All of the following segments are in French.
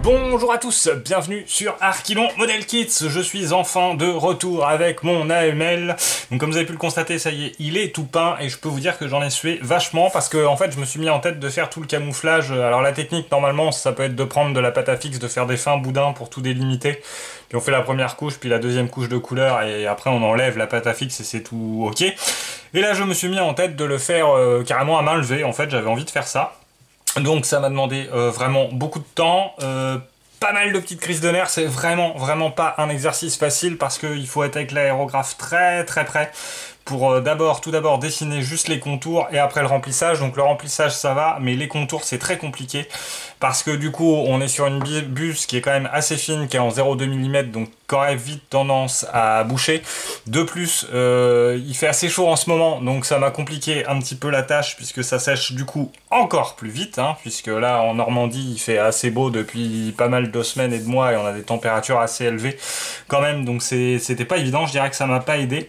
Bonjour à tous, bienvenue sur Archilon Model Kits. Je suis enfin de retour avec mon AML. Donc comme vous avez pu le constater, ça y est, il est tout peint et je peux vous dire que j'en ai sué vachement parce que en fait je me suis mis en tête de faire tout le camouflage. Alors la technique normalement ça peut être de prendre de la pâte à fixe, de faire des fins boudins pour tout délimiter. Puis on fait la première couche, puis la deuxième couche de couleur et après on enlève la pâte à fixe et c'est tout ok. Et là je me suis mis en tête de le faire carrément à main levée. En fait j'avais envie de faire ça. Donc ça m'a demandé vraiment beaucoup de temps, pas mal de petites crises de nerfs, c'est vraiment pas un exercice facile parce qu'il faut être avec l'aérographe très près pour tout d'abord dessiner juste les contours et après le remplissage. Donc le remplissage ça va, mais les contours c'est très compliqué parce que du coup on est sur une buse qui est quand même assez fine, qui est en 0,2 mm, donc qui aurait vite tendance à boucher. De plus, il fait assez chaud en ce moment, donc ça m'a compliqué un petit peu la tâche puisque ça sèche du coup encore plus vite, hein, puisque là en Normandie il fait assez beau depuis pas mal de semaines et de mois et on a des températures assez élevées quand même, donc c'était pas évident, je dirais que ça m'a pas aidé.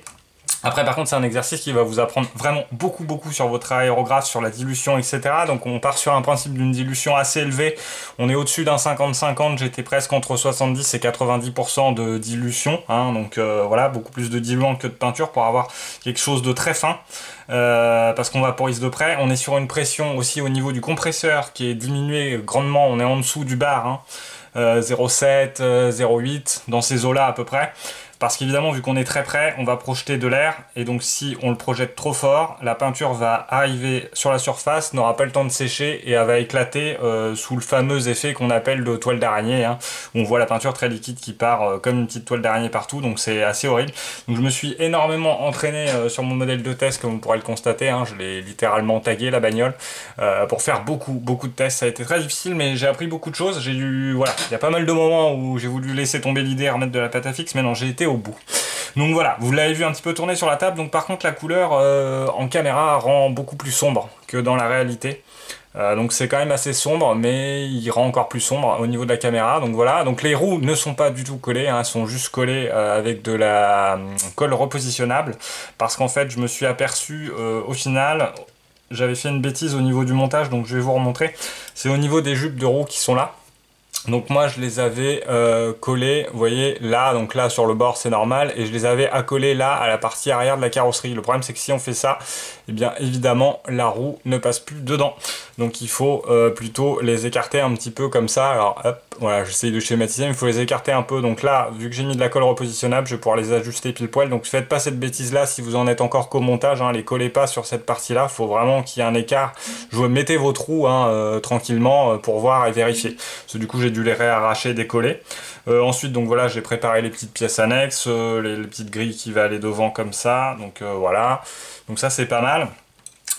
Après par contre c'est un exercice qui va vous apprendre vraiment beaucoup sur votre aérographe, sur la dilution, etc. Donc on part sur un principe d'une dilution assez élevée, on est au-dessus d'un 50-50, j'étais presque entre 70 et 90% de dilution, hein, donc voilà, beaucoup plus de diluant que de peinture pour avoir quelque chose de très fin. Parce qu'on vaporise de près, on est sur une pression aussi au niveau du compresseur qui est diminuée grandement, on est en dessous du bar, hein, 0,7, 0,8, dans ces eaux-là à peu près. Parce qu'évidemment, vu qu'on est très près, on va projeter de l'air, et donc si on le projette trop fort, la peinture va arriver sur la surface, n'aura pas le temps de sécher, et elle va éclater sous le fameux effet qu'on appelle de toile d'araignée, hein, où on voit la peinture très liquide qui part comme une petite toile d'araignée partout, donc c'est assez horrible. Donc je me suis énormément entraîné sur mon modèle de test, comme vous pourrez le constater, hein, je l'ai littéralement tagué la bagnole, pour faire beaucoup de tests. Ça a été très difficile, mais j'ai appris beaucoup de choses. J'ai dû, voilà, il y a pas mal de moments où j'ai voulu laisser tomber l'idée et remettre de la pâte à fixe, mais non, j'ai été au bout. Donc voilà, vous l'avez vu un petit peu tourner sur la table, donc par contre la couleur en caméra rend beaucoup plus sombre que dans la réalité. Donc c'est quand même assez sombre, mais il rend encore plus sombre au niveau de la caméra. Donc voilà, donc les roues ne sont pas du tout collées, hein, elles sont juste collées avec de la colle repositionnable, parce qu'en fait je me suis aperçu au final, j'avais fait une bêtise au niveau du montage, donc je vais vous remontrer. C'est au niveau des jupes de roues qui sont là. Donc moi je les avais collés, vous voyez là, donc là sur le bord c'est normal, et je les avais accolés là à la partie arrière de la carrosserie. Le problème c'est que si on fait ça, eh bien évidemment la roue ne passe plus dedans. Donc il faut plutôt les écarter un petit peu comme ça. Alors hop, voilà, j'essaye de schématiser, mais il faut les écarter un peu. Donc là, vu que j'ai mis de la colle repositionnable, je vais pouvoir les ajuster pile poil. Donc faites pas cette bêtise là si vous en êtes encore qu'au montage, hein, les collez pas sur cette partie là, il faut vraiment qu'il y ait un écart. Mettez vos trous hein, tranquillement pour voir et vérifier. Parce que du coup j'ai dû les réarracher, décoller. Ensuite donc voilà, j'ai préparé les petites pièces annexes, les petites grilles qui va aller devant comme ça. Donc voilà, donc ça c'est pas mal.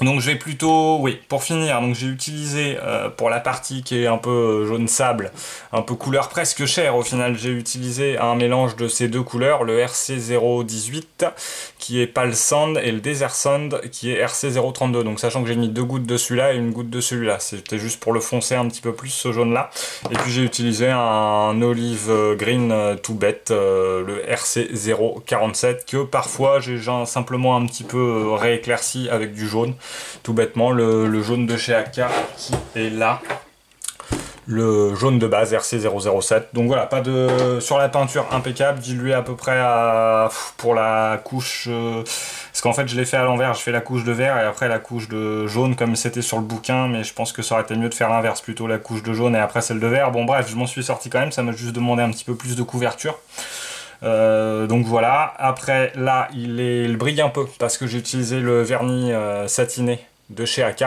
Donc je vais plutôt, oui, pour finir, donc j'ai utilisé pour la partie qui est un peu jaune sable, un peu couleur presque chair au final, j'ai utilisé un mélange de ces deux couleurs, le RC018 qui est Pale Sand et le Desert Sand qui est RC032. Donc sachant que j'ai mis 2 gouttes de celui-là et une goutte de celui-là, c'était juste pour le foncer un petit peu plus ce jaune là. Et puis j'ai utilisé un olive green tout bête, le RC047 que parfois j'ai simplement un petit peu rééclairci avec du jaune. Tout bêtement, le jaune de chez AK qui est là, le jaune de base RC007. Donc voilà, pas de sur la peinture impeccable, dilué à peu près pour la couche, parce qu'en fait je l'ai fait à l'envers, je fais la couche de vert et après la couche de jaune comme c'était sur le bouquin, mais je pense que ça aurait été mieux de faire l'inverse, plutôt la couche de jaune et après celle de vert. Bon bref, je m'en suis sorti quand même, ça m'a juste demandé un petit peu plus de couverture. Donc voilà, après là il brille un peu parce que j'ai utilisé le vernis satiné de chez AK,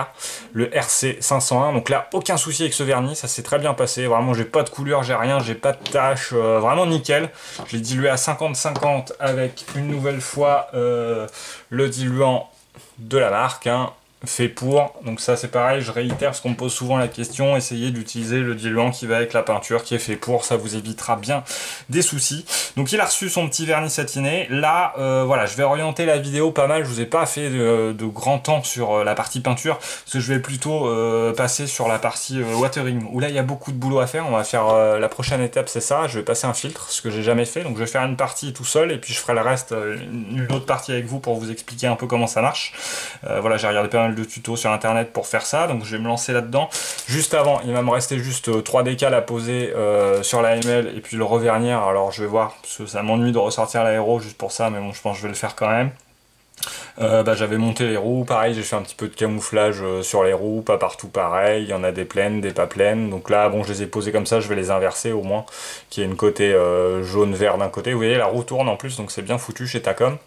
le RC501. Donc là aucun souci avec ce vernis, ça s'est très bien passé, vraiment j'ai pas de couleur, j'ai rien, j'ai pas de tache, vraiment nickel. Je l'ai dilué à 50-50 avec une nouvelle fois le diluant de la marque, hein, fait pour. Donc ça c'est pareil, je réitère parce qu'on me pose souvent la question, essayez d'utiliser le diluant qui va avec la peinture qui est fait pour, ça vous évitera bien des soucis. Donc il a reçu son petit vernis satiné. Là voilà, je vais orienter la vidéo pas mal, je vous ai pas fait de grand temps sur la partie peinture, parce que je vais plutôt passer sur la partie watering, où là il y a beaucoup de boulot à faire. On va faire la prochaine étape, c'est ça, je vais passer un filtre, ce que j'ai jamais fait, donc je vais faire une partie tout seul et puis je ferai le reste, une autre partie avec vous pour vous expliquer un peu comment ça marche. Voilà, j'ai regardé pas mal mal de tutos sur internet pour faire ça, donc je vais me lancer là-dedans. Juste avant, il va me rester juste 3 décals à poser sur la ML et puis le revernir. Alors je vais voir, parce que ça m'ennuie de ressortir l'aéro juste pour ça, mais bon, je pense que je vais le faire quand même. J'avais monté les roues, pareil, j'ai fait un petit peu de camouflage sur les roues, pas partout pareil, il y en a des pleines, des pas pleines, donc là bon je les ai posées comme ça, je vais les inverser au moins, qu'il y ait une côté jaune-vert d'un côté, vous voyez la roue tourne en plus, donc c'est bien foutu chez Takom.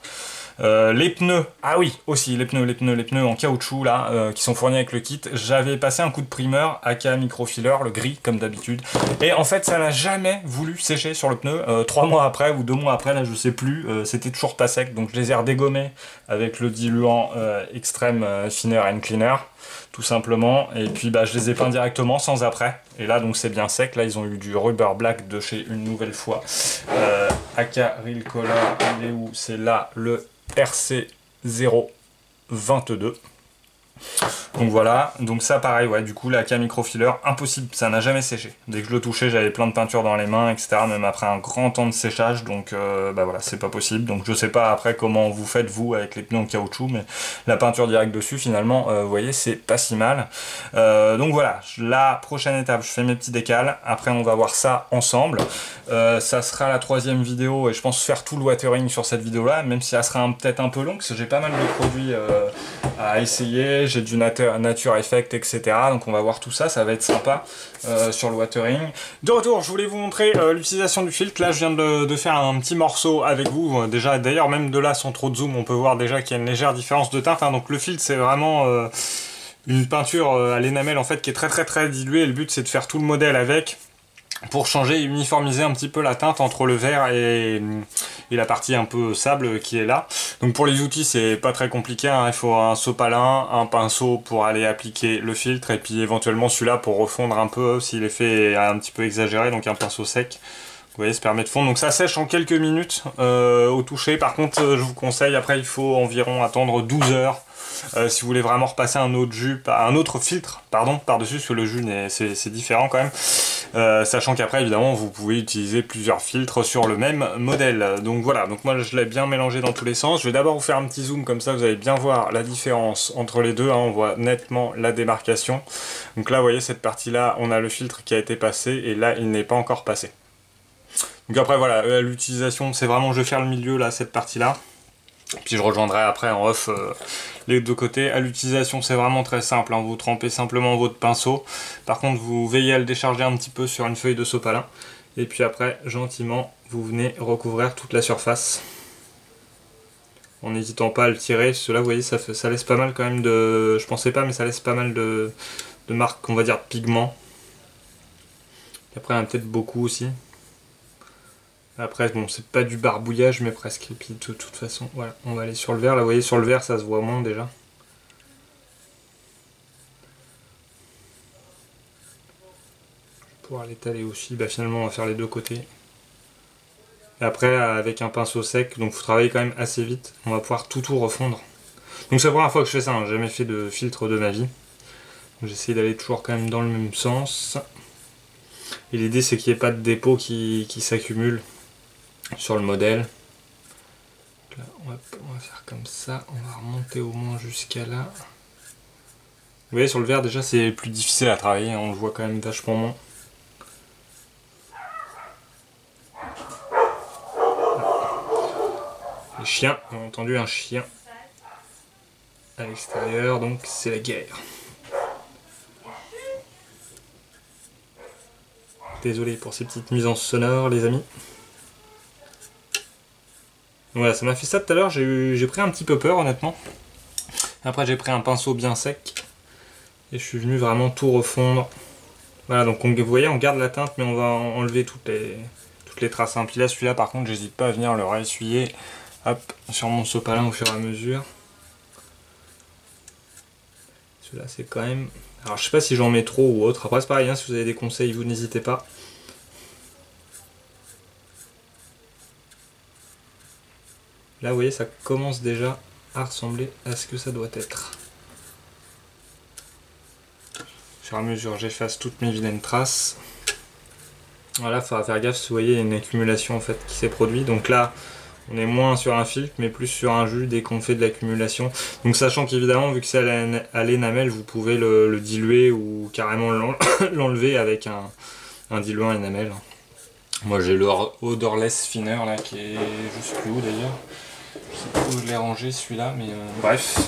Les pneus, ah oui, aussi les pneus en caoutchouc là, qui sont fournis avec le kit. J'avais passé un coup de primeur aka microfiler, le gris comme d'habitude, et en fait ça n'a jamais voulu sécher sur le pneu. 3 mois après ou 2 mois après, là je sais plus, c'était toujours pas sec, donc je les ai redégommés avec le diluant Extreme Thinner and Cleaner, tout simplement, et puis bah je les ai peints directement sans après, et là donc c'est bien sec. Là ils ont eu du rubber black de chez une nouvelle fois, aka Real Color, il est où? C'est là le RC022. Donc voilà, donc ça pareil, ouais, du coup la AK microfiler, impossible, ça n'a jamais séché. Dès que je le touchais, j'avais plein de peinture dans les mains, etc. Même après un grand temps de séchage, donc bah voilà, c'est pas possible. Donc je sais pas après comment vous faites vous avec les pneus en caoutchouc, mais la peinture directe dessus, finalement, vous voyez, c'est pas si mal. Donc voilà, la prochaine étape, je fais mes petits décals, après on va voir ça ensemble. Ça sera la 3e vidéo, et je pense faire tout le watering sur cette vidéo-là, même si ça sera peut-être un peu long, parce que j'ai pas mal de produits à essayer, j'ai du Nature Effect, etc. Donc on va voir tout ça, ça va être sympa sur le watering. De retour, je voulais vous montrer l'utilisation du filtre. Là je viens de faire un petit morceau avec vous, déjà d'ailleurs même de là sans trop de zoom on peut voir déjà qu'il y a une légère différence de teinte, hein. Donc le filtre c'est vraiment une peinture à l'énamel en fait qui est très diluée, le but c'est de faire tout le modèle avec, pour changer et uniformiser un petit peu la teinte entre le vert et la partie un peu sable qui est là. Donc pour les outils c'est pas très compliqué, hein. Il faut un sopalin, un pinceau pour aller appliquer le filtre, et puis éventuellement celui-là pour refondre un peu si l'effet est un petit peu exagéré, donc un pinceau sec. Vous voyez, ça permet de fondre, donc ça sèche en quelques minutes au toucher. Par contre je vous conseille, après il faut environ attendre 12 heures si vous voulez vraiment repasser un autre filtre pardon, par-dessus, parce que le jus c'est différent quand même. Sachant qu'après évidemment vous pouvez utiliser plusieurs filtres sur le même modèle. Donc voilà, donc moi je l'ai bien mélangé dans tous les sens. Je vais d'abord vous faire un petit zoom, comme ça vous allez bien voir la différence entre les deux, hein. On voit nettement la démarcation. Donc là vous voyez, cette partie là on a le filtre qui a été passé, et là il n'est pas encore passé. Donc après voilà, l'utilisation c'est vraiment, je vais faire le milieu là, cette partie là, puis je rejoindrai après en off les deux côtés. À l'utilisation c'est vraiment très simple, hein. Vous trempez simplement votre pinceau, par contre vous veillez à le décharger un petit peu sur une feuille de sopalin, et puis après gentiment vous venez recouvrir toute la surface en n'hésitant pas à le tirer. Cela vous voyez, ça laisse pas mal quand même de, je pensais pas, mais ça laisse pas mal de marques, on va dire, de pigments. Et après il y en a peut-être beaucoup aussi. Après, bon, c'est pas du barbouillage, mais presque. Et puis, de toute façon, voilà, on va aller sur le vert. Là, vous voyez, sur le vert, ça se voit moins déjà. Je vais pouvoir l'étaler aussi. Bah, finalement, on va faire les deux côtés. Et après, avec un pinceau sec, donc il faut travailler quand même assez vite. On va pouvoir tout refondre. Donc, c'est la première fois que je fais ça, hein. J'ai jamais fait de filtre de ma vie. J'essaie d'aller toujours quand même dans le même sens. Et l'idée, c'est qu'il n'y ait pas de dépôt qui s'accumule sur le modèle. Donc là, on va faire comme ça, on va remonter au moins jusqu'à là. Vous voyez, sur le vert déjà c'est plus difficile à travailler, on le voit quand même vachement moins. Les chiens, on a entendu un chien à l'extérieur, donc c'est la guerre. Désolé pour ces petites nuisances sonores les amis. Voilà, ça m'a fait ça tout à l'heure, j'ai pris un petit peu peur honnêtement. Après j'ai pris un pinceau bien sec et je suis venu vraiment tout refondre. Voilà, donc vous voyez, on garde la teinte mais on va enlever toutes les traces, hein. Puis là celui-là par contre j'hésite pas à venir le réessuyer, hop, sur mon sopalin au fur et à mesure. Celui-là c'est quand même... Alors je sais pas si j'en mets trop ou autre, après c'est pareil, hein, si vous avez des conseils vous n'hésitez pas. Là vous voyez, ça commence déjà à ressembler à ce que ça doit être. Au fur et à mesure j'efface toutes mes vilaines traces. Voilà, il faudra faire gaffe, si vous voyez il y a une accumulation en fait qui s'est produite. Donc là On est moins sur un filtre, mais plus sur un jus dès qu'on fait de l'accumulation. Donc sachant qu'évidemment, vu que c'est à l'énamel, vous pouvez le diluer ou carrément l'enlever avec un diluant énamel. Moi j'ai le Odorless Thinner là qui est juste plus haut d'ailleurs. Je sais pas où je l'ai rangé celui-là, mais bref.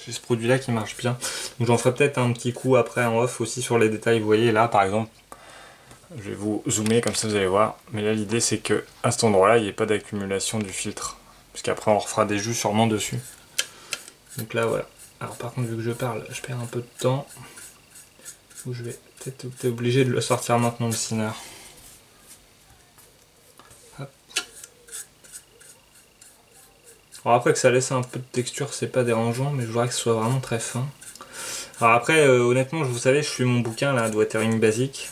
J'ai ce produit là qui marche bien. Donc j'en ferai peut-être un petit coup après en off aussi sur les détails. Vous voyez là par exemple. Je vais vous zoomer comme ça vous allez voir. Mais là l'idée c'est que à cet endroit là il n'y ait pas d'accumulation du filtre. Parce qu'après on refera des jus sûrement dessus. Donc là voilà. Alors par contre vu que je parle, je perds un peu de temps. Où je vais peut-être être obligé de le sortir maintenant le thinner. Hop. Alors après que ça laisse un peu de texture c'est pas dérangeant mais je voudrais que ce soit vraiment très fin. Alors après honnêtement vous savez je suis mon bouquin là de watering basique.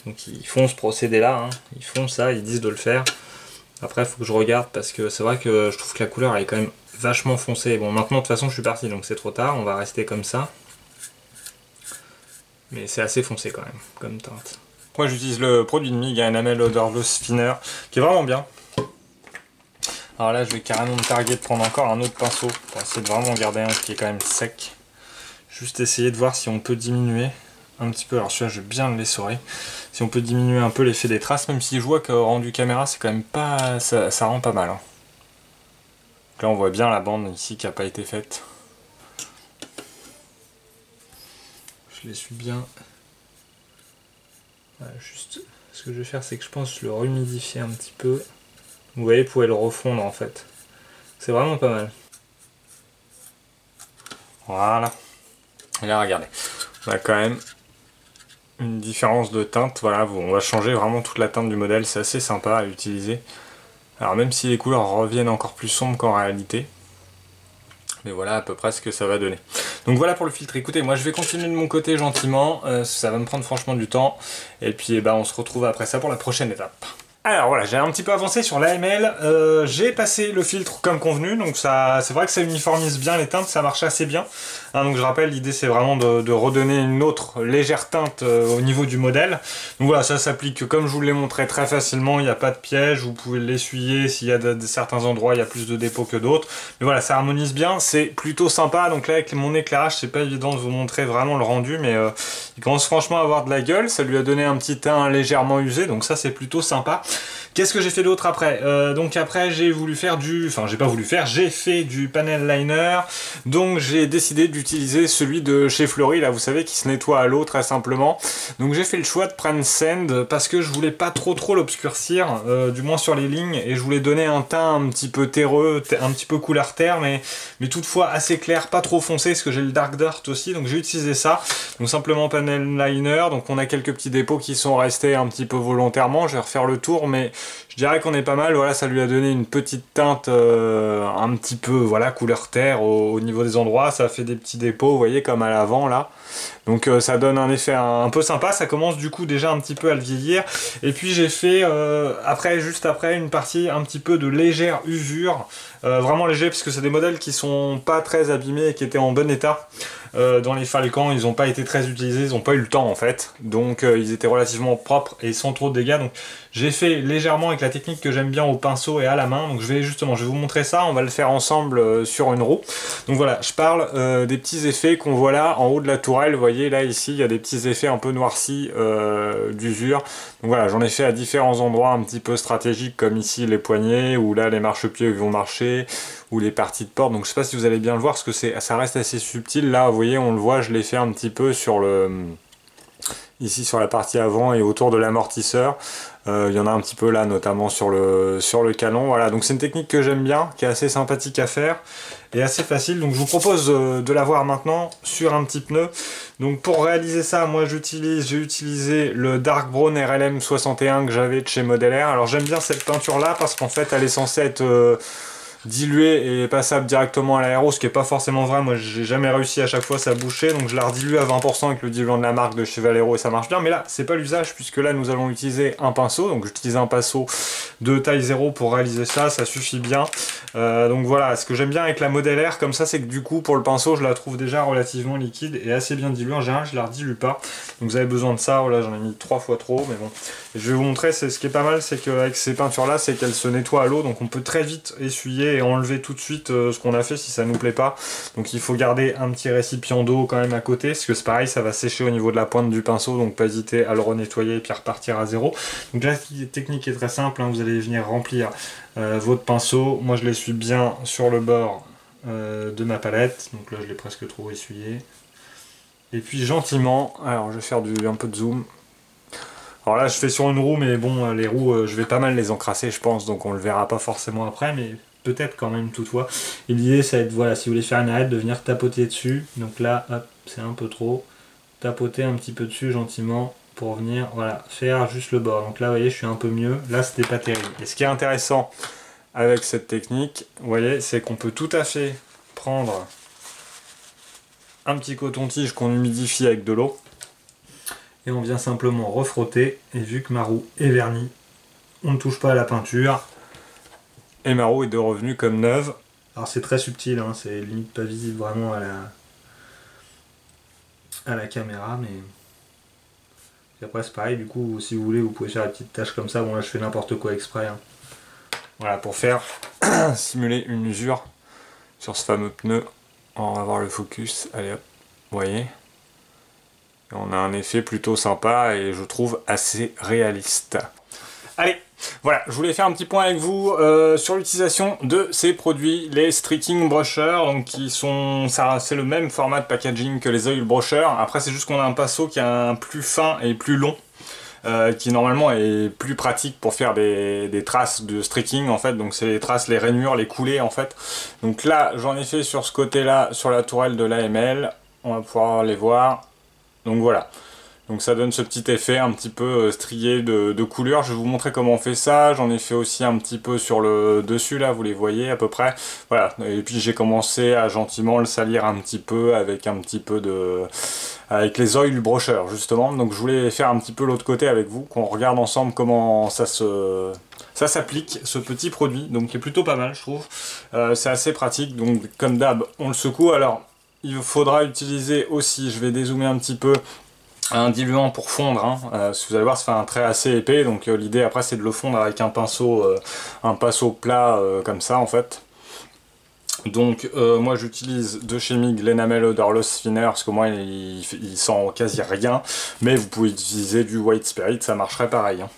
Donc ils font ce procédé là, hein. Ils font ça, ils disent de le faire. Après il faut que je regarde parce que c'est vrai que je trouve que la couleur elle est quand même vachement foncée. Bon maintenant de toute façon je suis parti donc c'est trop tard, on va rester comme ça. Mais c'est assez foncé quand même, comme teinte. Moi j'utilise le produit de Mig, un enamel Odorless Thinner, qui est vraiment bien. Alors là je vais carrément me targuer de prendre encore un autre pinceau, pour essayer de vraiment garder un qui est quand même sec. Juste essayer de voir si on peut diminuer un petit peu, alors celui-là je vais bien le l'essorer, si on peut diminuer un peu l'effet des traces, même si je vois qu'au rendu caméra c'est quand même pas, ça rend pas mal. Hein. Là on voit bien la bande ici qui n'a pas été faite. Je l'essuie bien. Voilà, juste ce que je vais faire c'est que je pense le rehumidifier un petit peu. Vous voyez, vous pouvez le refondre en fait. C'est vraiment pas mal. Voilà. Et là regardez, on a quand même une différence de teinte, voilà, on va changer vraiment toute la teinte du modèle, c'est assez sympa à utiliser. Alors même si les couleurs reviennent encore plus sombres qu'en réalité, mais voilà à peu près ce que ça va donner. Donc voilà pour le filtre, écoutez, moi je vais continuer de mon côté gentiment, ça va me prendre franchement du temps, et puis on se retrouve après ça pour la prochaine étape. Alors voilà, j'ai un petit peu avancé sur l'AML, j'ai passé le filtre comme convenu, donc ça, c'est vrai que ça uniformise bien les teintes, ça marche assez bien. Hein, donc je rappelle, l'idée c'est vraiment de redonner une autre légère teinte au niveau du modèle. Donc voilà, ça s'applique comme je vous l'ai montré très facilement, il n'y a pas de piège, vous pouvez l'essuyer s'il y a certains endroits, il y a plus de dépôts que d'autres. Mais voilà, ça harmonise bien, c'est plutôt sympa. Donc là avec mon éclairage, c'est pas évident de vous montrer vraiment le rendu, mais il commence franchement à avoir de la gueule, ça lui a donné un petit teint légèrement usé, donc ça c'est plutôt sympa. Qu'est-ce que j'ai fait d'autre après? Donc après j'ai voulu faire du... Enfin j'ai pas voulu faire, j'ai fait du panel liner. Donc j'ai décidé d'utiliser celui de chez Fleury, là vous savez, qui se nettoie à l'eau très simplement. Donc j'ai fait le choix de prendre Sand parce que je voulais pas trop l'obscurcir, du moins sur les lignes. Et je voulais donner un teint un petit peu terreux, un petit peu couleur terre, mais toutefois assez clair, pas trop foncé, parce que j'ai le Dark Dirt aussi. Donc j'ai utilisé ça. Donc simplement panel liner. Donc on a quelques petits dépôts qui sont restés un petit peu volontairement. Je vais refaire le tour, mais je dirais qu'on est pas mal. Voilà, ça lui a donné une petite teinte un petit peu, voilà, couleur terre au niveau des endroits. Ça fait des petits dépôts, vous voyez, comme à l'avant là. Donc ça donne un effet un peu sympa. Ça commence du coup déjà un petit peu à le vieillir. Et puis j'ai fait juste après une partie un petit peu de légère usure, vraiment léger, parce que c'est des modèles qui sont pas très abîmés et qui étaient en bon état. Dans les Falcans, ils n'ont pas été très utilisés, ils n'ont pas eu le temps en fait, donc ils étaient relativement propres et sans trop de dégâts. Donc j'ai fait légèrement avec la technique que j'aime bien au pinceau et à la main. Donc je vais vous montrer ça, on va le faire ensemble sur une roue. Donc voilà, je parle des petits effets qu'on voit là en haut de la tourelle. Vous voyez là ici, il y a des petits effets un peu noircis d'usure. Donc voilà, j'en ai fait à différents endroits un petit peu stratégiques, comme ici les poignets, ou là les marchepieds vont marcher, ou les parties de porte. Donc je sais pas si vous allez bien le voir, parce que ça reste assez subtil. Là, vous voyez, on le voit, je l'ai fait un petit peu sur ici sur la partie avant et autour de l'amortisseur. Il y en a un petit peu là, notamment sur le canon. Voilà, donc c'est une technique que j'aime bien, qui est assez sympathique à faire et assez facile. Donc je vous propose de la voir maintenant sur un petit pneu. Donc pour réaliser ça, moi j'ai utilisé le Dark Brown RLM 61 que j'avais de chez Model Air. Alors j'aime bien cette peinture là parce qu'en fait elle est censée être diluée et passable directement à l'aéro, ce qui est pas forcément vrai. Moi j'ai jamais réussi, à chaque fois ça bouchait, donc je la redilue à 20% avec le diluant de la marque de chez Valero et ça marche bien. Mais là c'est pas l'usage, puisque là nous allons utiliser un pinceau, donc j'utilise un pinceau de taille 0 pour réaliser ça, ça suffit bien. Donc voilà, ce que j'aime bien avec la Model R comme ça, c'est que du coup pour le pinceau je la trouve déjà relativement liquide et assez bien diluée. En général je la redilue pas, donc vous avez besoin de ça. Voilà, j'en ai mis 3 fois trop, mais bon. Et je vais vous montrer, c'est ce qui est pas mal, c'est qu'avec ces peintures là, c'est qu'elles se nettoient à l'eau, donc on peut très vite essuyer et enlever tout de suite ce qu'on a fait si ça nous plaît pas. Donc il faut garder un petit récipient d'eau quand même à côté, parce que c'est pareil, ça va sécher au niveau de la pointe du pinceau, donc pas hésiter à le renettoyer et puis repartir à zéro. Donc la technique est très simple, hein, vous allez venir remplir votre pinceau. Moi je l'essuie bien sur le bord de ma palette, donc là je l'ai presque trop essuyé. Et puis gentiment, alors je vais faire un peu de zoom. Alors là je fais sur une roue, mais bon les roues je vais pas mal les encrasser je pense, donc on le verra pas forcément après, mais peut-être quand même toutefois. Et l'idée ça va être, voilà, si vous voulez faire une arête, de venir tapoter dessus. Donc là, hop, c'est un peu trop. Tapoter un petit peu dessus gentiment pour venir, voilà, faire juste le bord. Donc là vous voyez je suis un peu mieux, là c'était pas terrible. Et ce qui est intéressant avec cette technique, vous voyez, c'est qu'on peut tout à fait prendre un petit coton-tige qu'on humidifie avec de l'eau et on vient simplement refrotter, et vu que ma roue est vernie, on ne touche pas à la peinture et ma roue est de revenu comme neuve. Alors c'est très subtil, hein, c'est limite pas visible vraiment à la caméra, mais après c'est pareil, du coup si vous voulez vous pouvez faire des petites taches comme ça. Bon là je fais n'importe quoi exprès, hein. Voilà, pour faire simuler une usure sur ce fameux pneu. On va voir le focus, allez hop, vous voyez, et on a un effet plutôt sympa et je trouve assez réaliste. Allez, voilà, je voulais faire un petit point avec vous sur l'utilisation de ces produits, les Streaking Brushers, donc qui sont, c'est le même format de packaging que les Oil Brushers. Après c'est juste qu'on a un pinceau qui est un plus fin et plus long, qui normalement est plus pratique pour faire des traces de streaking en fait, donc c'est les traces, les rainures, les coulées en fait. Donc là j'en ai fait sur ce côté là, sur la tourelle de l'AML, on va pouvoir les voir, donc voilà. Donc ça donne ce petit effet un petit peu strié de couleur. Je vais vous montrer comment on fait ça. J'en ai fait aussi un petit peu sur le dessus là, vous les voyez à peu près. Voilà, et puis j'ai commencé à gentiment le salir un petit peu avec avec les oil brushers justement. Donc je voulais faire un petit peu l'autre côté avec vous, qu'on regarde ensemble comment ça s'applique, ce petit produit, donc qui est plutôt pas mal je trouve. C'est assez pratique, donc comme d'hab on le secoue. Alors il faudra utiliser aussi, je vais dézoomer un petit peu, un diluant pour fondre, hein. Vous allez voir, ça fait un trait assez épais, donc l'idée après c'est de le fondre avec un pinceau plat comme ça en fait. Donc moi j'utilise de chez Mig l'Enamel Odorless Thinner, parce que moi il sent quasi rien, mais vous pouvez utiliser du White Spirit, ça marcherait pareil, hein.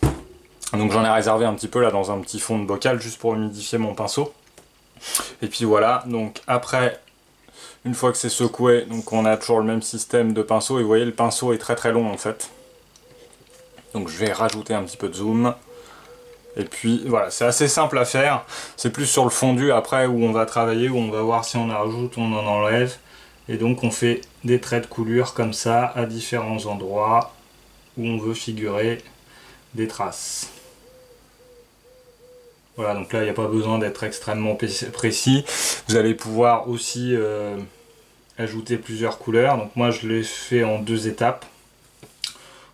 Donc j'en ai réservé un petit peu là dans un petit fond de bocal juste pour humidifier mon pinceau. Et puis voilà, donc après, une fois que c'est secoué, donc on a toujours le même système de pinceau, et vous voyez le pinceau est très très long en fait. Donc je vais rajouter un petit peu de zoom. Et puis voilà, c'est assez simple à faire. C'est plus sur le fondu après où on va travailler, où on va voir si on en rajoute ou on en enlève. Et donc on fait des traits de coulure comme ça à différents endroits où on veut figurer des traces. Voilà, donc là il n'y a pas besoin d'être extrêmement précis. Vous allez pouvoir aussi ajouter plusieurs couleurs. Donc moi je l'ai fait en 2 étapes.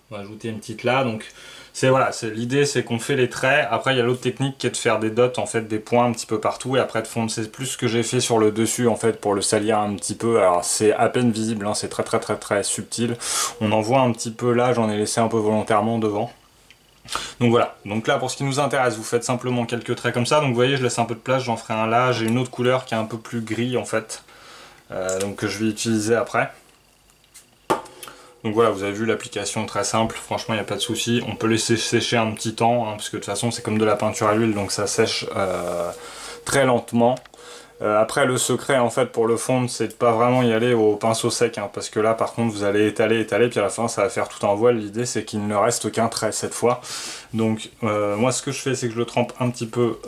On va ajouter une petite là. Donc voilà, l'idée c'est qu'on fait les traits. Après il y a l'autre technique qui est de faire des dots, en fait des points un petit peu partout, et après de fondre. C'est plus ce que j'ai fait sur le dessus en fait pour le salir un petit peu. Alors c'est à peine visible, hein, c'est très subtil. On en voit un petit peu là, j'en ai laissé un peu volontairement devant. Donc voilà, donc là pour ce qui nous intéresse, vous faites simplement quelques traits comme ça. Donc vous voyez, je laisse un peu de place, j'en ferai un là. J'ai une autre couleur qui est un peu plus gris en fait, donc que je vais utiliser après. Donc voilà, vous avez vu l'application très simple, franchement il n'y a pas de souci. On peut laisser sécher un petit temps, hein, parce que de toute façon c'est comme de la peinture à l'huile, donc ça sèche très lentement. Après le secret en fait pour le fondre, c'est de pas vraiment y aller au pinceau sec, hein, parce que là par contre vous allez étaler, puis à la fin ça va faire tout un voile. L'idée c'est qu'il ne reste qu'un trait cette fois. Donc moi ce que je fais, c'est que je le trempe un petit peu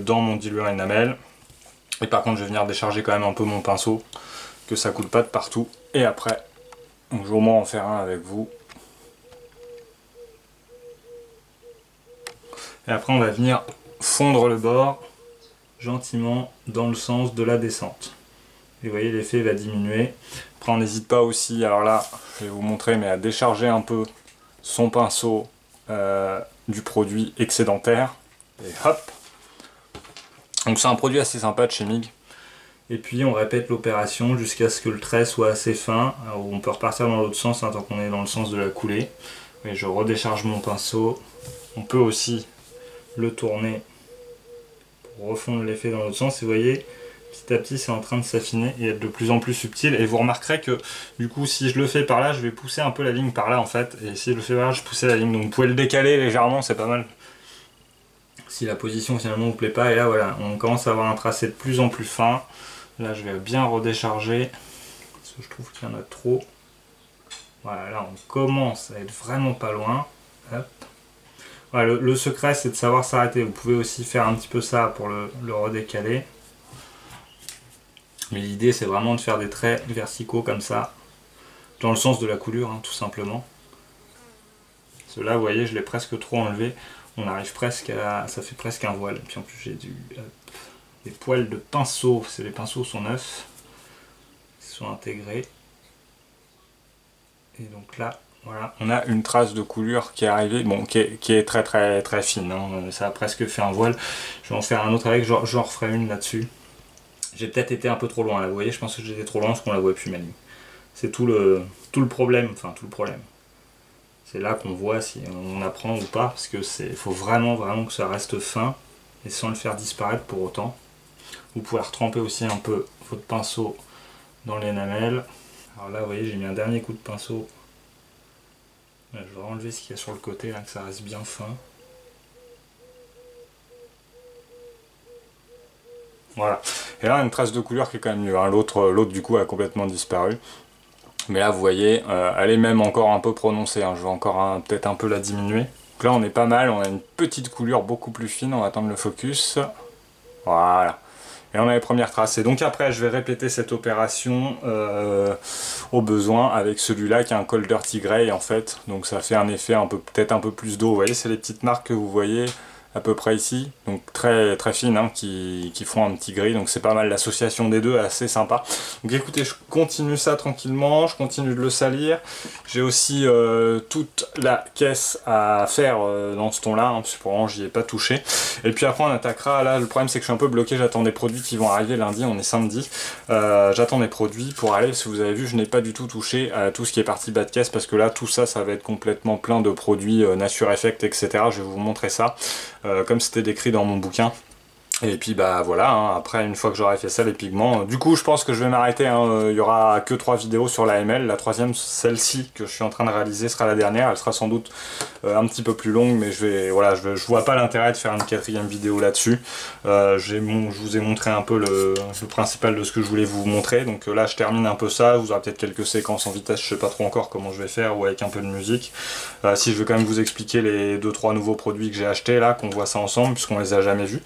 dans mon diluant Enamel. Et par contre je vais venir décharger quand même un peu mon pinceau, que ça coule pas de partout. Et après, donc, je vais au moins en faire un avec vous. Et après on va venir fondre le bord gentiment dans le sens de la descente. Et vous voyez, l'effet va diminuer. Après, on n'hésite pas aussi, alors là, je vais vous montrer, mais à décharger un peu son pinceau du produit excédentaire. Et hop. Donc c'est un produit assez sympa de chez MIG. Et puis on répète l'opération jusqu'à ce que le trait soit assez fin. Alors, on peut repartir dans l'autre sens tant qu'on est dans le sens de la coulée. Et je redécharge mon pinceau. On peut aussi le tourner pour refondre l'effet dans l'autre sens. Et vous voyez, petit à petit c'est en train de s'affiner et être de plus en plus subtil. Et vous remarquerez que du coup si je le fais par là, je vais pousser un peu la ligne par là en fait. Et si je le fais par là, je pousse la ligne. Donc vous pouvez le décaler légèrement, c'est pas mal. Si la position finalement vous plaît pas. Et là voilà, on commence à avoir un tracé de plus en plus fin. Là je vais bien redécharger. Parce que je trouve qu'il y en a trop. Voilà, là on commence à être vraiment pas loin. Hop. Voilà, le secret c'est de savoir s'arrêter. Vous pouvez aussi faire un petit peu ça pour le redécaler. Mais l'idée c'est vraiment de faire des traits verticaux comme ça. Dans le sens de la coulure, hein, tout simplement. Cela, vous voyez, je l'ai presque trop enlevé. On arrive presque à... ça fait presque un voile. Et puis en plus j'ai des poils de pinceau. Les pinceaux sont neufs. Ils sont intégrés. Et donc là, voilà, on a une trace de coulure qui est arrivée, bon, qui est très très très fine, hein. Ça a presque fait un voile. Je vais en faire un autre avec, j'en referai une là-dessus. J'ai peut-être été un peu trop loin là, vous voyez, je pense que j'étais trop loin parce qu'on la voit plus ma ligne. C'est tout le problème, enfin tout le problème. C'est là qu'on voit si on apprend ou pas, parce que faut vraiment que ça reste fin, et sans le faire disparaître pour autant. Vous pouvez retremper aussi un peu votre pinceau dans l'énamel. Alors là, vous voyez, j'ai mis un dernier coup de pinceau. Là, je vais enlever ce qu'il y a sur le côté, là, que ça reste bien fin. Voilà. Et là, une trace de couleur qui est quand même mieux. Hein. L'autre, du coup, a complètement disparu. Mais là, vous voyez, elle est même encore un peu prononcée. Hein. Je vais encore peut-être un peu la diminuer. Donc là, on est pas mal. On a une petite coulure beaucoup plus fine. On va attendre le focus. Voilà. Et on a les premières traces. Et donc après, je vais répéter cette opération au besoin avec celui-là qui est un Cold Dirty Grey en fait. Donc ça fait un effet peut-être un peu plus d'eau. Vous voyez, c'est les petites marques que vous voyez à peu près ici. Donc très très fines hein, qui font un petit gris. Donc c'est pas mal, l'association des deux, assez sympa. Donc écoutez, je continue ça tranquillement. Je continue de le salir. J'ai aussi toute la caisse à faire dans ce ton-là. Hein, parce que pour l'instant, j'y ai pas touché. Et puis après on attaquera, là le problème c'est que je suis un peu bloqué, j'attends des produits qui vont arriver lundi, on est samedi, j'attends des produits pour aller, si vous avez vu je n'ai pas du tout touché à tout ce qui est partie bas de caisse parce que là tout ça va être complètement plein de produits Nature Effect etc, je vais vous montrer ça, comme c'était décrit dans mon bouquin. Et puis bah voilà, hein, après une fois que j'aurai fait ça, les pigments, du coup je pense que je vais m'arrêter, hein, il y aura que 3 vidéos sur l'AML, la troisième, celle-ci que je suis en train de réaliser sera la dernière, elle sera sans doute un petit peu plus longue, mais je vois pas l'intérêt de faire une 4e vidéo là-dessus. Je vous ai montré un peu le principal de ce que je voulais vous montrer, donc là je termine un peu ça, vous aurez peut-être quelques séquences en vitesse, je sais pas trop encore comment je vais faire, ou avec un peu de musique. Si je veux quand même vous expliquer les 2-3 nouveaux produits que j'ai achetés là, qu'on voit ça ensemble, puisqu'on les a jamais vus.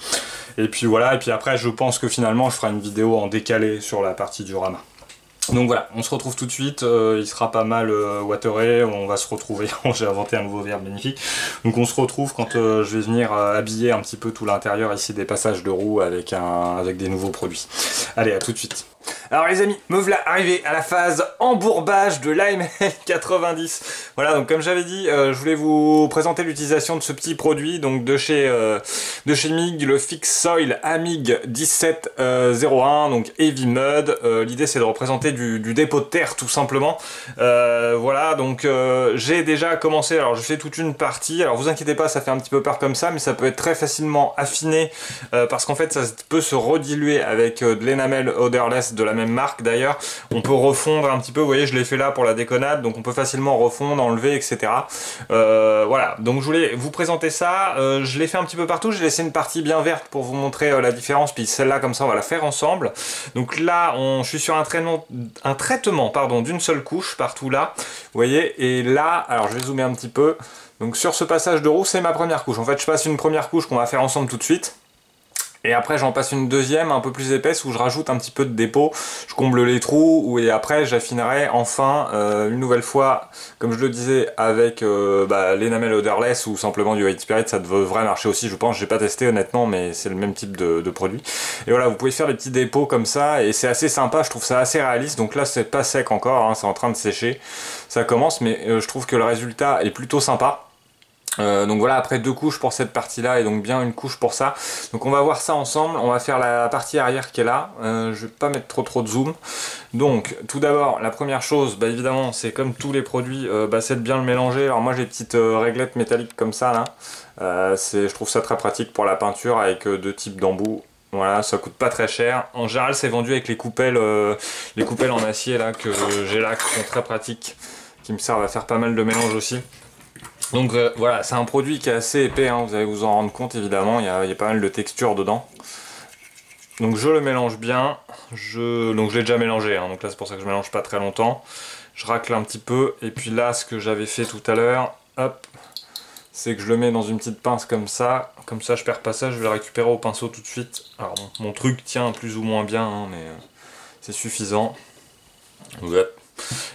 Et puis voilà, et puis après je pense que finalement je ferai une vidéo en décalé sur la partie diorama. Donc voilà, on se retrouve tout de suite, il sera pas mal wateré, on va se retrouver, j'ai inventé un nouveau verbe magnifique. Donc on se retrouve quand je vais venir habiller un petit peu tout l'intérieur ici des passages de roues avec des nouveaux produits. Allez, à tout de suite. Alors les amis, me voilà arrivé à la phase embourbage de l'AML 90. Voilà, donc comme j'avais dit, je voulais vous présenter l'utilisation de ce petit produit, donc de chez MIG, le Fix Soil Amig 1701, donc Heavy Mud. L'idée c'est de représenter du dépôt de terre tout simplement. Voilà, donc j'ai déjà commencé, alors je fais toute une partie, alors vous inquiétez pas, ça fait un petit peu peur comme ça, mais ça peut être très facilement affiné, parce qu'en fait ça peut se rediluer avec de l'enamel odorless de la même marque d'ailleurs. On peut refondre un petit peu, vous voyez je l'ai fait là pour la déconnade, donc on peut facilement refondre, enlever etc. Voilà, donc je voulais vous présenter ça, je l'ai fait un petit peu partout, j'ai laissé une partie bien verte pour vous montrer la différence, puis celle-là comme ça on va la faire ensemble. Donc là je suis sur un traitement pardon, d'une seule couche partout là, vous voyez, et là, alors je vais zoomer un petit peu, donc sur ce passage de roue c'est ma première couche, en fait je passe une première couche qu'on va faire ensemble tout de suite. Et après j'en passe une deuxième un peu plus épaisse où je rajoute un petit peu de dépôt, je comble les trous et après j'affinerai enfin une nouvelle fois, comme je le disais, avec l'enamel odorless ou simplement du White Spirit, ça devrait marcher aussi je pense, j'ai pas testé honnêtement mais c'est le même type de produit. Et voilà, vous pouvez faire des petits dépôts comme ça et c'est assez sympa, je trouve ça assez réaliste, donc là c'est pas sec encore, hein, c'est en train de sécher, ça commence mais je trouve que le résultat est plutôt sympa. Donc voilà, après 2 couches pour cette partie là et donc bien une couche pour ça. Donc on va voir ça ensemble, on va faire la partie arrière qui est là, je vais pas mettre trop de zoom. Donc tout d'abord la première chose, évidemment c'est comme tous les produits, c'est de bien le mélanger. Alors moi j'ai des petites réglettes métalliques comme ça là, je trouve ça très pratique pour la peinture avec 2 types d'embouts. Voilà, ça coûte pas très cher. En général c'est vendu avec les coupelles en acier là que j'ai là, qui sont très pratiques, qui me servent à faire pas mal de mélange aussi. Donc voilà, c'est un produit qui est assez épais, hein, vous allez vous en rendre compte évidemment, il y a pas mal de texture dedans. Donc je le mélange bien, donc je l'ai déjà mélangé, hein, donc là c'est pour ça que je mélange pas très longtemps. Je racle un petit peu, et puis là ce que j'avais fait tout à l'heure, hop, c'est que je le mets dans une petite pince comme ça je perds pas ça, je vais le récupérer au pinceau tout de suite. Alors mon truc tient plus ou moins bien, hein, mais c'est suffisant. Ouais.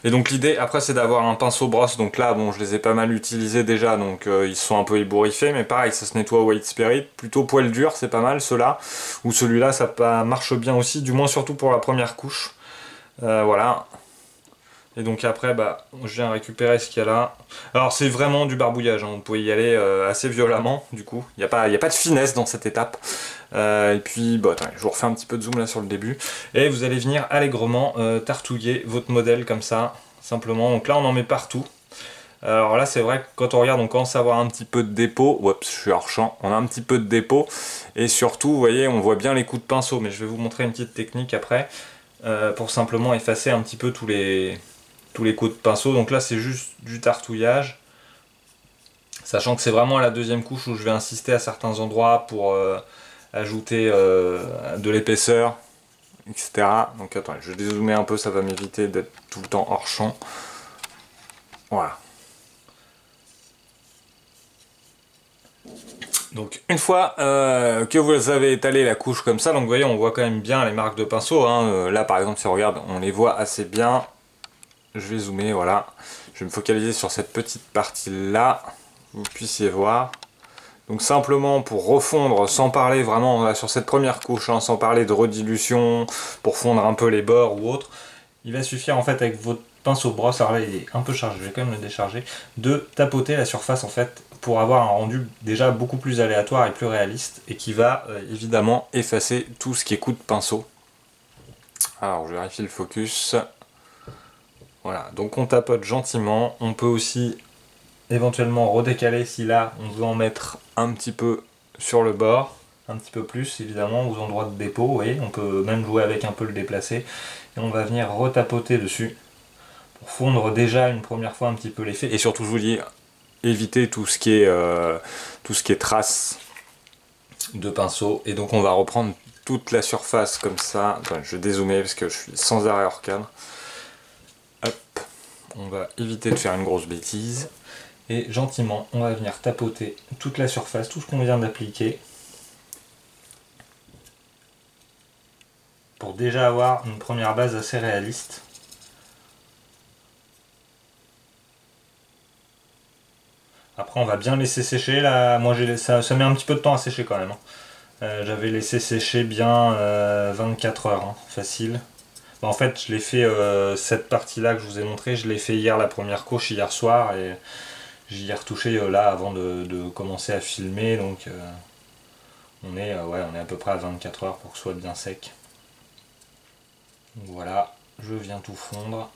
Et donc l'idée après c'est d'avoir un pinceau brosse, donc là bon je les ai pas mal utilisés déjà, donc ils sont un peu ébouriffés, mais pareil ça se nettoie au White Spirit, plutôt poil dur, c'est pas mal ceux-là, ou celui-là ça marche bien aussi, du moins surtout pour la première couche, voilà. Et donc après je viens récupérer ce qu'il y a là. Alors c'est vraiment du barbouillage, hein. Vous pouvez y aller assez violemment du coup, il n'y a pas de finesse dans cette étape. Et puis attendez, je vous refais un petit peu de zoom là sur le début. Et vous allez venir allègrement tartouiller votre modèle comme ça, simplement. Donc là on en met partout. Alors là c'est vrai que quand on regarde on commence à avoir un petit peu de dépôt. Oups, je suis hors champ. On a un petit peu de dépôt. Et surtout, vous voyez, on voit bien les coups de pinceau. Mais je vais vous montrer une petite technique après. Pour simplement effacer un petit peu tous les coups de pinceau. Donc là c'est juste du tartouillage. Sachant que c'est vraiment à la deuxième couche où je vais insister à certains endroits pour ajouter de l'épaisseur, etc. Donc attends, je vais dézoomer un peu, ça va m'éviter d'être tout le temps hors champ. Voilà. Donc une fois que vous avez étalé la couche comme ça, donc vous voyez on voit quand même bien les marques de pinceau, hein. Là par exemple si on regarde on les voit assez bien. Je vais zoomer, voilà. Je vais me focaliser sur cette petite partie là, vous puissiez voir. Donc simplement pour refondre, sans parler vraiment sur cette première couche, hein, sans parler de redilution, pour fondre un peu les bords ou autre, il va suffire en fait avec votre pinceau brosse, alors là il est un peu chargé, je vais quand même le décharger, de tapoter la surface en fait pour avoir un rendu déjà beaucoup plus aléatoire et plus réaliste et qui va évidemment effacer tout ce qui est coup de pinceau. Alors je vérifie le focus. Voilà, donc on tapote gentiment, on peut aussi éventuellement redécaler si là on veut en mettre un petit peu sur le bord, un petit peu plus évidemment aux endroits de dépôt, vous voyez, on peut même jouer avec un peu le déplacer et on va venir retapoter dessus pour fondre déjà une première fois un petit peu l'effet et surtout je vous dis éviter tout ce qui est traces de pinceau. Et donc on va reprendre toute la surface comme ça. Attends, je vais dézoomer parce que je suis sans arrêt hors cadre. Hop, on va éviter de faire une grosse bêtise. Et gentiment, on va venir tapoter toute la surface, tout ce qu'on vient d'appliquer. Pour déjà avoir une première base assez réaliste. Après on va bien laisser sécher, là moi ça met un petit peu de temps à sécher quand même. J'avais laissé sécher bien 24 heures, hein, facile. En fait je l'ai fait, cette partie là que je vous ai montré, je l'ai fait hier la première couche, hier soir, et j'y ai retouché là avant de commencer à filmer, donc on est à peu près à 24 heures pour que ce soit bien sec. Donc voilà, je viens tout fondre,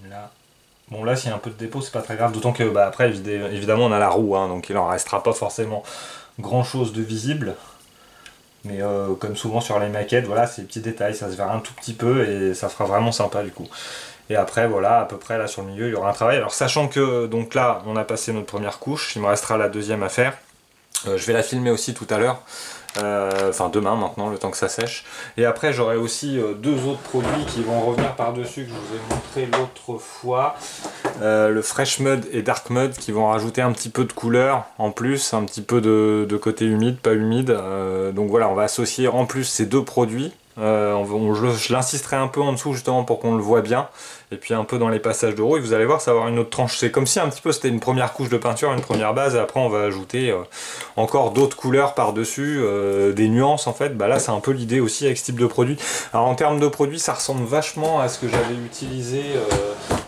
même là. Bon là s'il y a un peu de dépôt c'est pas très grave, d'autant que après évidemment on a la roue, hein, donc il en restera pas forcément grand chose de visible. Mais comme souvent sur les maquettes, voilà, ces petits détails, ça se verra un tout petit peu et ça fera vraiment sympa du coup. Et après voilà, à peu près là sur le milieu il y aura un travail. Alors sachant que donc là on a passé notre première couche, il me restera la deuxième à faire. Je vais la filmer aussi tout à l'heure. Enfin demain maintenant, le temps que ça sèche. Et après j'aurai aussi deux autres produits qui vont revenir par-dessus que je vous ai montré l'autre fois. Le Fresh Mud et Dark Mud qui vont rajouter un petit peu de couleur en plus, un petit peu de côté humide, pas humide. Donc voilà, on va associer en plus ces deux produits. Je l'insisterai un peu en dessous justement pour qu'on le voit bien, et puis un peu dans les passages de roue, et vous allez voir, ça va avoir une autre tranche. C'est comme si un petit peu c'était une première couche de peinture, une première base, et après on va ajouter encore d'autres couleurs par dessus, des nuances en fait. Bah là c'est un peu l'idée aussi avec ce type de produit. Alors en termes de produits, ça ressemble vachement à ce que j'avais utilisé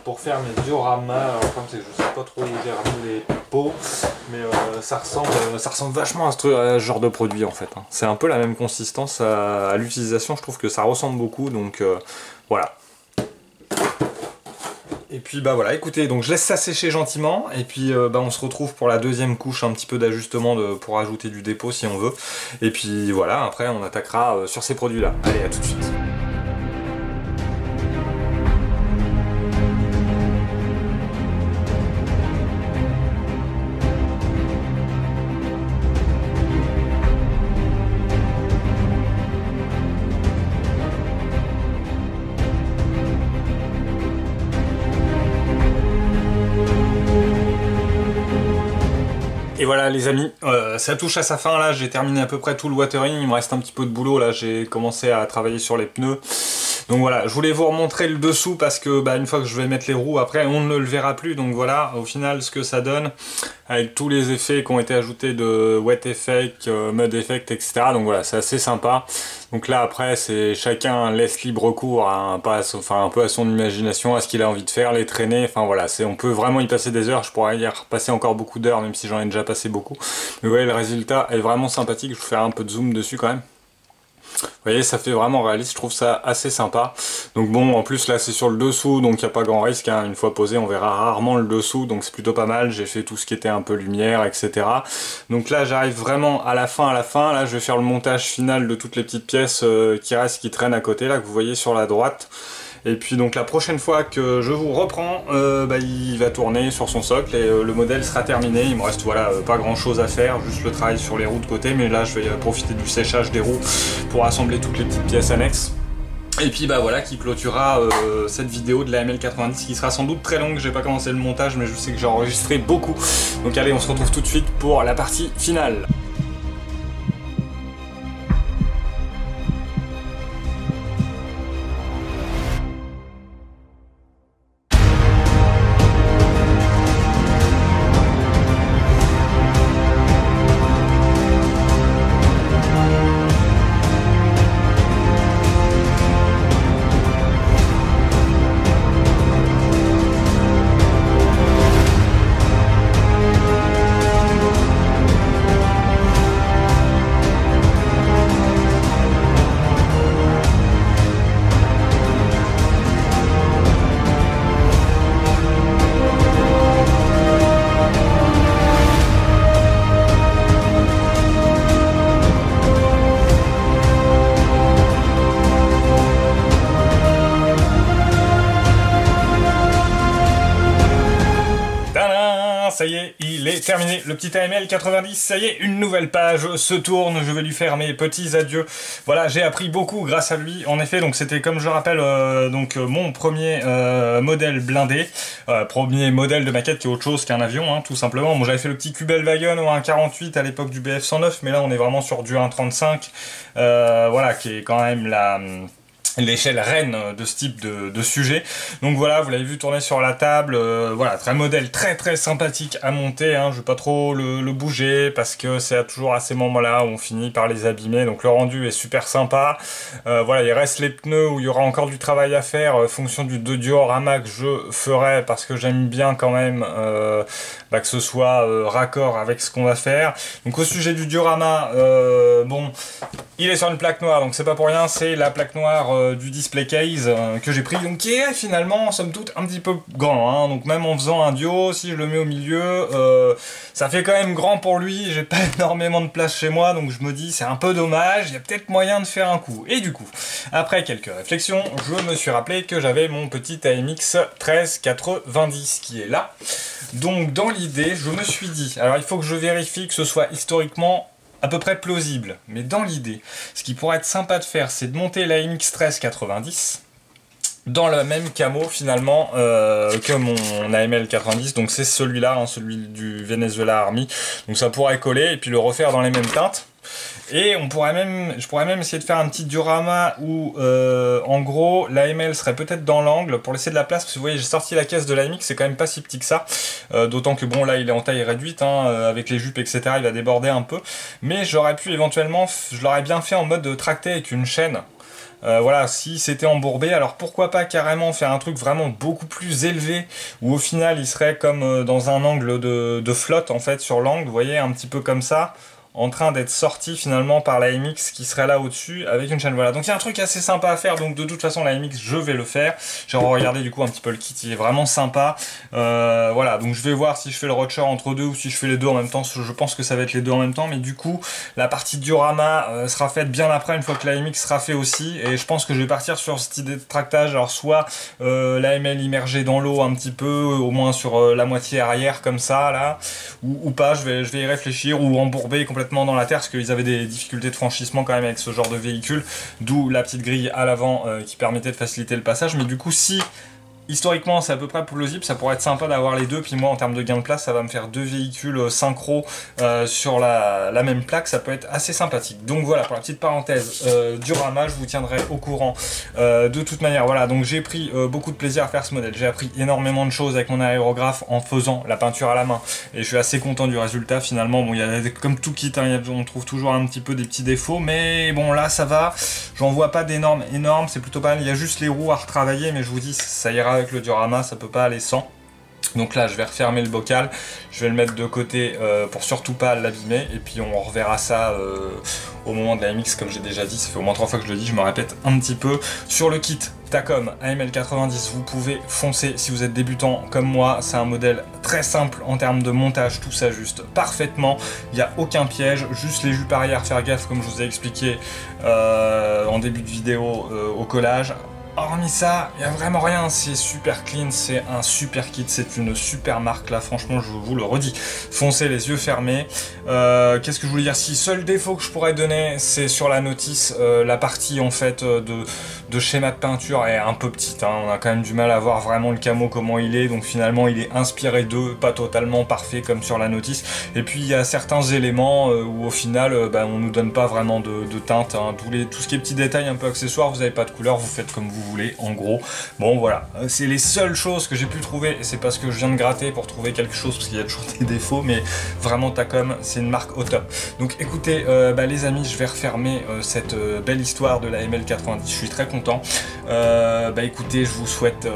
pour faire mes dioramas. Alors le problème c'est que je sais pas trop où j'ai remis les pots, mais ça ressemble vachement à ce genre de produit en fait, hein. C'est un peu la même consistance à l'utilisation, je trouve que ça ressemble beaucoup, donc voilà. Et puis bah voilà, écoutez, donc je laisse ça sécher gentiment, et puis bah, on se retrouve pour la deuxième couche, un petit peu d'ajustement pour ajouter du dépôt si on veut. Et puis voilà, après on attaquera sur ces produits là. Allez, à tout de suite. Et voilà les amis, ça touche à sa fin là, j'ai terminé à peu près tout le watering, il me reste un petit peu de boulot là, j'ai commencé à travailler sur les pneus. Donc voilà, je voulais vous remontrer le dessous parce que bah, une fois que je vais mettre les roues, après on ne le verra plus. Donc voilà, au final ce que ça donne, avec tous les effets qui ont été ajoutés de wet effect, mud effect, etc. Donc voilà, c'est assez sympa. Donc là après, c'est chacun laisse libre cours à un peu à son imagination, à ce qu'il a envie de faire, les traîner. Enfin voilà, on peut vraiment y passer des heures. Je pourrais y repasser encore beaucoup d'heures, même si j'en ai déjà passé beaucoup. Mais vous voyez, le résultat est vraiment sympathique. Je vais faire un peu de zoom dessus quand même. Vous voyez, ça fait vraiment réaliste, je trouve ça assez sympa. Donc bon, en plus là c'est sur le dessous, donc il n'y a pas grand risque, hein. Une fois posé, on verra rarement le dessous, donc c'est plutôt pas mal. J'ai fait tout ce qui était un peu lumière, etc. Donc là j'arrive vraiment à la fin, là je vais faire le montage final de toutes les petites pièces qui traînent à côté, là que vous voyez sur la droite. Et puis donc la prochaine fois que je vous reprends, bah, il va tourner sur son socle et le modèle sera terminé. Il me reste voilà pas grand chose à faire, juste le travail sur les roues de côté, mais là je vais profiter du séchage des roues pour assembler toutes les petites pièces annexes. Et puis bah voilà qui clôturera cette vidéo de la ML90 qui sera sans doute très longue. J'ai pas commencé le montage mais je sais que j'ai enregistré beaucoup. Donc allez, on se retrouve tout de suite pour la partie finale. Ça y est, il est terminé. Le petit AML 90, ça y est, une nouvelle page se tourne. Je vais lui faire mes petits adieux. Voilà, j'ai appris beaucoup grâce à lui. En effet, donc c'était comme je rappelle, mon premier modèle blindé, premier modèle de maquette qui est autre chose qu'un avion, hein, tout simplement. Bon, j'avais fait le petit Kubelwagen ou un 48 à l'époque du BF 109, mais là on est vraiment sur du 1.35, voilà, qui est quand même l'échelle reine de ce type de sujet. Donc voilà, vous l'avez vu tourner sur la table, voilà, très modèle très sympathique à monter, hein. Je vais pas trop le bouger parce que c'est toujours à ces moments-là où on finit par les abîmer, donc le rendu est super sympa. Voilà, il reste les pneus où il y aura encore du travail à faire, fonction du diorama que je ferai, parce que j'aime bien quand même que ce soit raccord avec ce qu'on va faire. Donc au sujet du diorama, bon, il est sur une plaque noire, donc c'est pas pour rien, c'est la plaque noire du display case que j'ai pris, donc qui est finalement somme toute un petit peu grand, hein. Donc même en faisant un duo, si je le mets au milieu, ça fait quand même grand pour lui. J'ai pas énormément de place chez moi, donc je me dis c'est un peu dommage, il y a peut-être moyen de faire un coup. Et du coup, après quelques réflexions, je me suis rappelé que j'avais mon petit AMX 1390 qui est là. Donc dans l'idée, je me suis dit, alors il faut que je vérifie que ce soit historiquement à peu près plausible. Mais dans l'idée, ce qui pourrait être sympa de faire, c'est de monter la MX 1390 dans le même camo finalement que mon AML 90, donc c'est celui-là, hein, celui du Venezuela Army, donc ça pourrait coller et puis le refaire dans les mêmes teintes. Et je pourrais même essayer de faire un petit diorama où en gros l'AML serait peut-être dans l'angle pour laisser de la place, parce que vous voyez j'ai sorti la caisse de l'AMX, c'est quand même pas si petit que ça, d'autant que bon là il est en taille réduite, hein, avec les jupes etc, il va déborder un peu, mais j'aurais pu éventuellement, je l'aurais bien fait en mode tracté avec une chaîne. Voilà, si c'était embourbé, alors pourquoi pas carrément faire un truc vraiment beaucoup plus élevé, où au final il serait comme dans un angle de flotte en fait sur l'angle, vous voyez, un petit peu comme ça, en train d'être sorti finalement par la MX qui serait là au-dessus avec une chaîne. Voilà, donc il y a un truc assez sympa à faire, donc de toute façon la MX je vais le faire. J'ai regardé du coup un petit peu le kit, il est vraiment sympa. Voilà, donc je vais voir si je fais le roadshow entre deux ou si je fais les deux en même temps. Je pense que ça va être les deux en même temps, mais du coup la partie diorama sera faite bien après, une fois que la MX sera fait aussi, et je pense que je vais partir sur cette idée de tractage, alors soit l'AML immergé dans l'eau un petit peu, au moins sur la moitié arrière comme ça là, ou pas, je vais y réfléchir, ou embourber complètement dans la terre, parce qu'ils avaient des difficultés de franchissement quand même avec ce genre de véhicule, d'où la petite grille à l'avant qui permettait de faciliter le passage. Mais du coup, si historiquement c'est à peu près plausible, ça pourrait être sympa d'avoir les deux, puis moi en termes de gain de place ça va me faire deux véhicules synchro sur la même plaque, ça peut être assez sympathique. Donc voilà pour la petite parenthèse diorama, je vous tiendrai au courant de toute manière. Voilà, donc j'ai pris beaucoup de plaisir à faire ce modèle, j'ai appris énormément de choses avec mon aérographe en faisant la peinture à la main, et je suis assez content du résultat finalement. Bon, il y a comme tout kit, hein, on trouve toujours un petit peu des petits défauts, mais bon là ça va, j'en vois pas d'énormes, c'est plutôt pas mal. Il y a juste les roues à retravailler, mais je vous dis ça ira avec le diorama, ça peut pas aller sans. Donc là je vais refermer le bocal, je vais le mettre de côté pour surtout pas l'abîmer, et puis on reverra ça au moment de la MX, comme j'ai déjà dit, ça fait au moins 3 fois que je le dis, je me répète un petit peu. Sur le kit Takom AML 90, vous pouvez foncer si vous êtes débutant comme moi, c'est un modèle très simple en termes de montage, tout s'ajuste parfaitement, il n'y a aucun piège, juste les jupes arrière, faire gaffe comme je vous ai expliqué en début de vidéo au collage. Hormis ça, il n'y a vraiment rien, c'est super clean, c'est un super kit, c'est une super marque là, franchement je vous le redis. Foncez les yeux fermés. Qu'est-ce que je voulais dire? Si, seul défaut que je pourrais donner, c'est sur la notice, la partie en fait de schéma de peinture est un peu petite, hein. On a quand même du mal à voir vraiment le camo comment il est, donc finalement il est inspiré d'eux, pas totalement parfait comme sur la notice. Et puis il y a certains éléments où au final on nous donne pas vraiment de teinte, hein. Tout ce qui est petits détails un peu accessoires, vous n'avez pas de couleur, vous faites comme vous voulez en gros. Bon voilà, c'est les seules choses que j'ai pu trouver, et c'est parce que je viens de gratter pour trouver quelque chose, parce qu'il y a toujours des défauts, mais vraiment Takom c'est une marque au top. Donc écoutez les amis, je vais refermer cette belle histoire de la ML90, je suis très content. Écoutez, je vous souhaite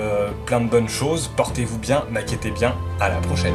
plein de bonnes choses, portez-vous bien, maquettez bien, à la prochaine.